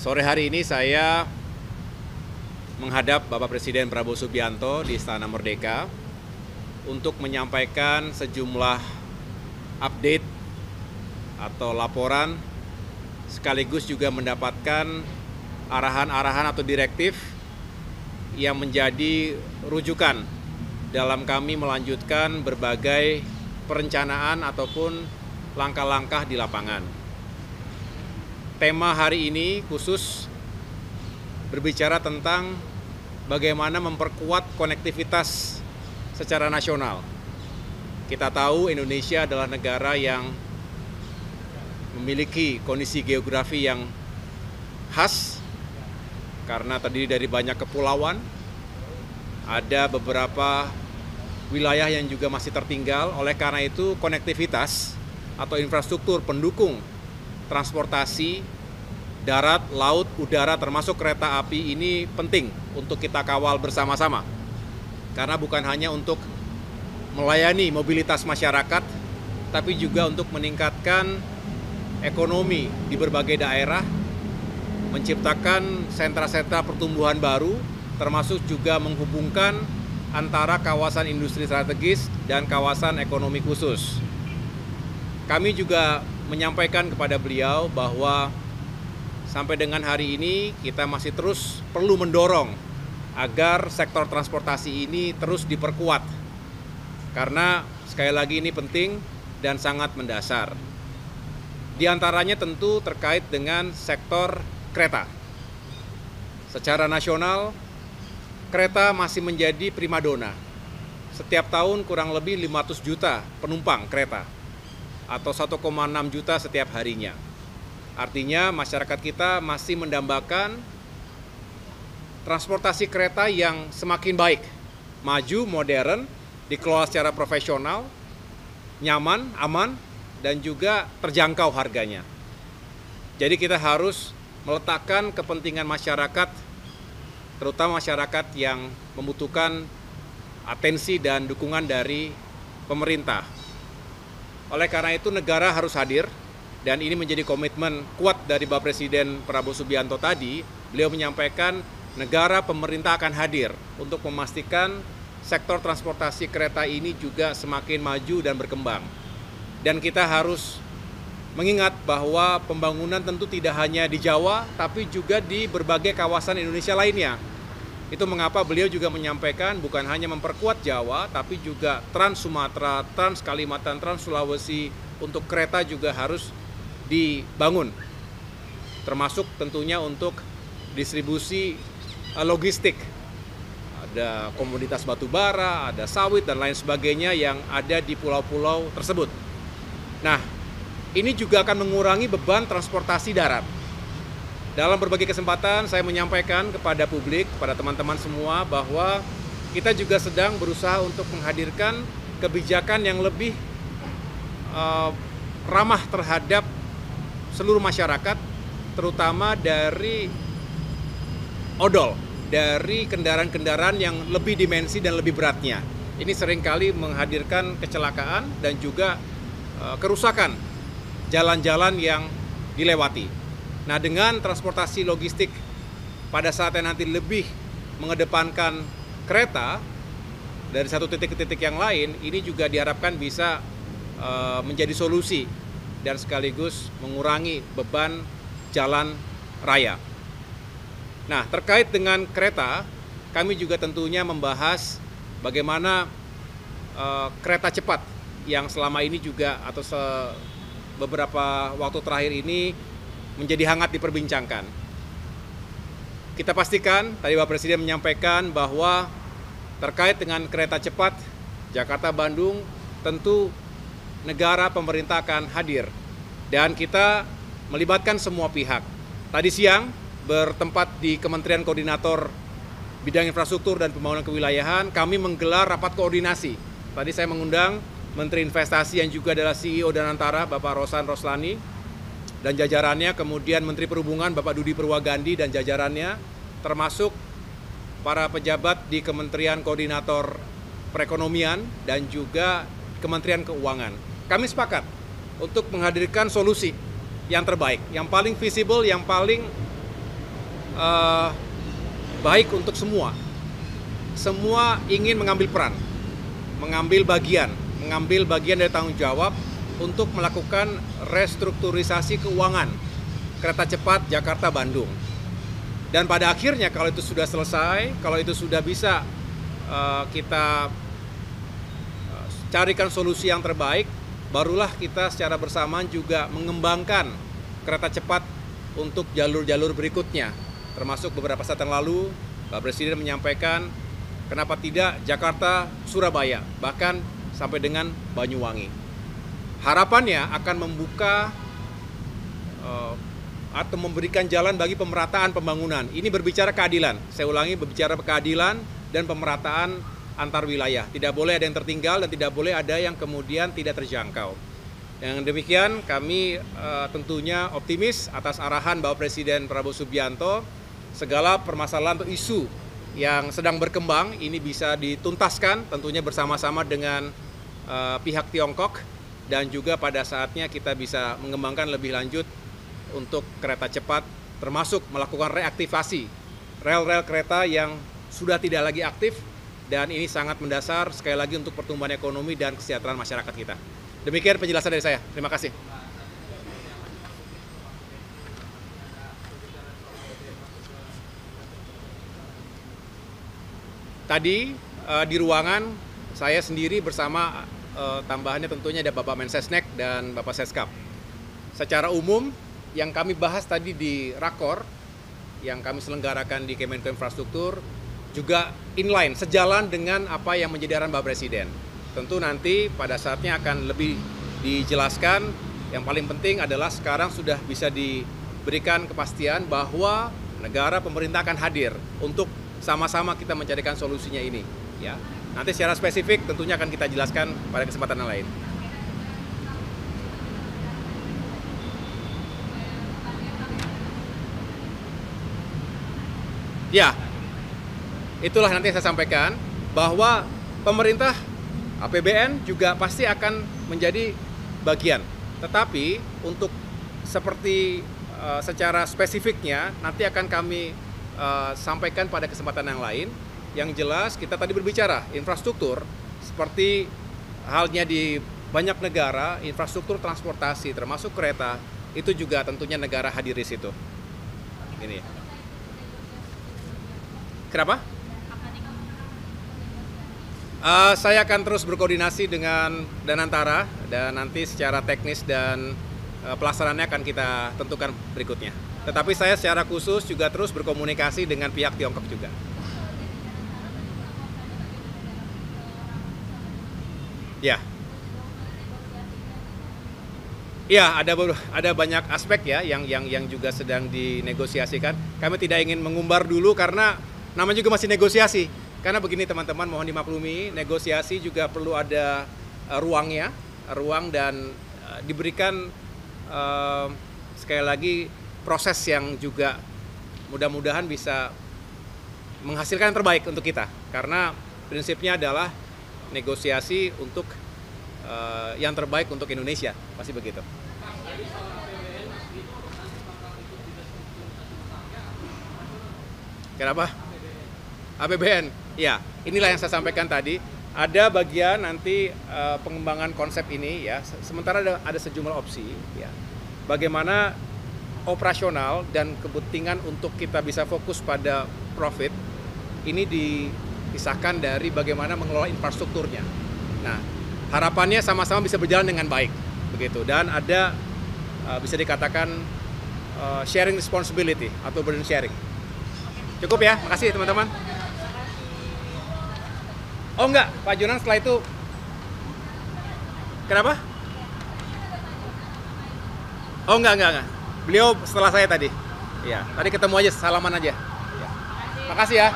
Sore hari ini saya menghadap Bapak Presiden Prabowo Subianto di Istana Merdeka untuk menyampaikan sejumlah update atau laporan, sekaligus juga mendapatkan arahan-arahan atau direktif yang menjadi rujukan dalam kami melanjutkan berbagai perencanaan ataupun langkah-langkah di lapangan. Tema hari ini khusus berbicara tentang bagaimana memperkuat konektivitas secara nasional. Kita tahu Indonesia adalah negara yang memiliki kondisi geografi yang khas karena terdiri dari banyak kepulauan. Ada beberapa wilayah yang juga masih tertinggal. Oleh karena itu, konektivitas atau infrastruktur pendukung transportasi darat, laut, udara termasuk kereta api ini penting untuk kita kawal bersama-sama. Karena bukan hanya untuk melayani mobilitas masyarakat, tapi juga untuk meningkatkan ekonomi di berbagai daerah, menciptakan sentra-sentra pertumbuhan baru, termasuk juga menghubungkan antara kawasan industri strategis dan kawasan ekonomi khusus. Kami juga menyampaikan kepada beliau bahwa sampai dengan hari ini kita masih terus perlu mendorong agar sektor transportasi ini terus diperkuat. Karena sekali lagi ini penting dan sangat mendasar. Di antaranya tentu terkait dengan sektor kereta. Secara nasional, kereta masih menjadi primadona. Setiap tahun kurang lebih 500 juta penumpang kereta atau 1,6 juta setiap harinya. Artinya masyarakat kita masih mendambakan transportasi kereta yang semakin baik, maju, modern, dikelola secara profesional, nyaman, aman, dan juga terjangkau harganya. Jadi kita harus meletakkan kepentingan masyarakat, terutama masyarakat yang membutuhkan atensi dan dukungan dari pemerintah. Oleh karena itu negara harus hadir, dan ini menjadi komitmen kuat dari Bapak Presiden Prabowo Subianto tadi. Beliau menyampaikan negara pemerintah akan hadir untuk memastikan sektor transportasi kereta ini juga semakin maju dan berkembang. Dan kita harus mengingat bahwa pembangunan tentu tidak hanya di Jawa, tapi juga di berbagai kawasan Indonesia lainnya. Itu mengapa beliau juga menyampaikan bukan hanya memperkuat Jawa, tapi juga Trans Sumatera, Trans Kalimantan, Trans Sulawesi untuk kereta juga harus dibangun. Termasuk tentunya untuk distribusi logistik. Ada komoditas batu bara, ada sawit, dan lain sebagainya yang ada di pulau-pulau tersebut. Nah, ini juga akan mengurangi beban transportasi darat. Dalam berbagai kesempatan saya menyampaikan kepada publik, kepada teman-teman semua bahwa kita juga sedang berusaha untuk menghadirkan kebijakan yang lebih ramah terhadap seluruh masyarakat, terutama dari odol, dari kendaraan-kendaraan yang lebih dimensi dan lebih beratnya. Ini seringkali menghadirkan kecelakaan dan juga kerusakan jalan-jalan yang dilewati. Nah, dengan transportasi logistik pada saatnya nanti lebih mengedepankan kereta dari satu titik ke titik yang lain, ini juga diharapkan bisa menjadi solusi dan sekaligus mengurangi beban jalan raya. Nah, terkait dengan kereta, kami juga tentunya membahas bagaimana kereta cepat yang selama ini juga atau beberapa waktu terakhir ini menjadi hangat diperbincangkan. Kita pastikan, tadi Bapak Presiden menyampaikan bahwa terkait dengan kereta cepat Jakarta-Bandung, tentu negara pemerintah akan hadir. Dan kita melibatkan semua pihak. Tadi siang bertempat di Kementerian Koordinator Bidang Infrastruktur dan Pembangunan Kewilayahan, kami menggelar rapat koordinasi. Tadi saya mengundang Menteri Investasi yang juga adalah CEO Danantara, Bapak Rosan Roslani, dan jajarannya, kemudian Menteri Perhubungan Bapak Dudi Purwagandi dan jajarannya, termasuk para pejabat di Kementerian Koordinator Perekonomian dan juga Kementerian Keuangan. Kami sepakat untuk menghadirkan solusi yang terbaik, yang paling visible, yang paling eh, baik untuk semua. Semua ingin mengambil peran, mengambil bagian dari tanggung jawab untuk melakukan restrukturisasi keuangan kereta cepat Jakarta-Bandung. Dan pada akhirnya kalau itu sudah selesai, kalau itu sudah bisa kita carikan solusi yang terbaik, barulah kita secara bersamaan juga mengembangkan kereta cepat untuk jalur-jalur berikutnya. Termasuk beberapa saat yang lalu, Pak Presiden menyampaikan kenapa tidak Jakarta-Surabaya, bahkan sampai dengan Banyuwangi. Harapannya akan membuka atau memberikan jalan bagi pemerataan pembangunan. Ini berbicara keadilan, saya ulangi, berbicara keadilan dan pemerataan antar wilayah. Tidak boleh ada yang tertinggal dan tidak boleh ada yang kemudian tidak terjangkau. Dengan demikian kami tentunya optimis atas arahan Bapak Presiden Prabowo Subianto, segala permasalahan atau isu yang sedang berkembang ini bisa dituntaskan tentunya bersama-sama dengan pihak Tiongkok, dan juga pada saatnya kita bisa mengembangkan lebih lanjut untuk kereta cepat, termasuk melakukan reaktivasi rel-rel kereta yang sudah tidak lagi aktif, dan ini sangat mendasar sekali lagi untuk pertumbuhan ekonomi dan kesejahteraan masyarakat kita. Demikian penjelasan dari saya. Terima kasih. Tadi di ruangan saya sendiri bersama tambahannya tentunya ada Bapak Mensesnek dan Bapak Seskap. Secara umum yang kami bahas tadi di Rakor yang kami selenggarakan di Kemenko Infrastruktur juga inline, sejalan dengan apa yang menjadi arahan Bapak Presiden. Tentu nanti pada saatnya akan lebih dijelaskan. Yang paling penting adalah sekarang sudah bisa diberikan kepastian bahwa negara pemerintah akan hadir untuk sama-sama kita mencarikan solusinya ini. Ya, nanti secara spesifik tentunya akan kita jelaskan pada kesempatan yang lain. Ya, itulah nanti saya sampaikan bahwa pemerintah APBN juga pasti akan menjadi bagian. Tetapi untuk seperti secara spesifiknya nanti akan kami sampaikan pada kesempatan yang lain. Yang jelas kita tadi berbicara infrastruktur seperti halnya di banyak negara, infrastruktur transportasi termasuk kereta itu juga tentunya negara hadir di situ. Ini. Kenapa? Saya akan terus berkoordinasi dengan Danantara dan nanti secara teknis dan pelaksanaannya akan kita tentukan berikutnya. Tetapi saya secara khusus juga terus berkomunikasi dengan pihak Tiongkok juga. Ya. Ya, ada banyak aspek ya yang juga sedang dinegosiasikan. Kami tidak ingin mengumbar dulu karena namanya juga masih negosiasi. Karena begini teman-teman, mohon dimaklumi, negosiasi juga perlu ada ruang dan diberikan sekali lagi proses yang juga mudah-mudahan bisa menghasilkan yang terbaik untuk kita. Karena prinsipnya adalah negosiasi untuk yang terbaik untuk Indonesia, pasti begitu. Kenapa? APBN, ya inilah yang saya sampaikan tadi. Ada bagian nanti pengembangan konsep ini ya. Sementara ada sejumlah opsi ya. Bagaimana operasional dan kepentingan untuk kita bisa fokus pada profit ini dipisahkan dari bagaimana mengelola infrastrukturnya. Nah, harapannya sama-sama bisa berjalan dengan baik begitu, dan ada bisa dikatakan sharing responsibility atau burden sharing. Cukup ya, makasih teman-teman. Oh enggak, Pak Jonan setelah itu kenapa? Oh enggak. Beliau setelah saya tadi. Iya, tadi ketemu aja, salaman aja. Ya. Makasih ya.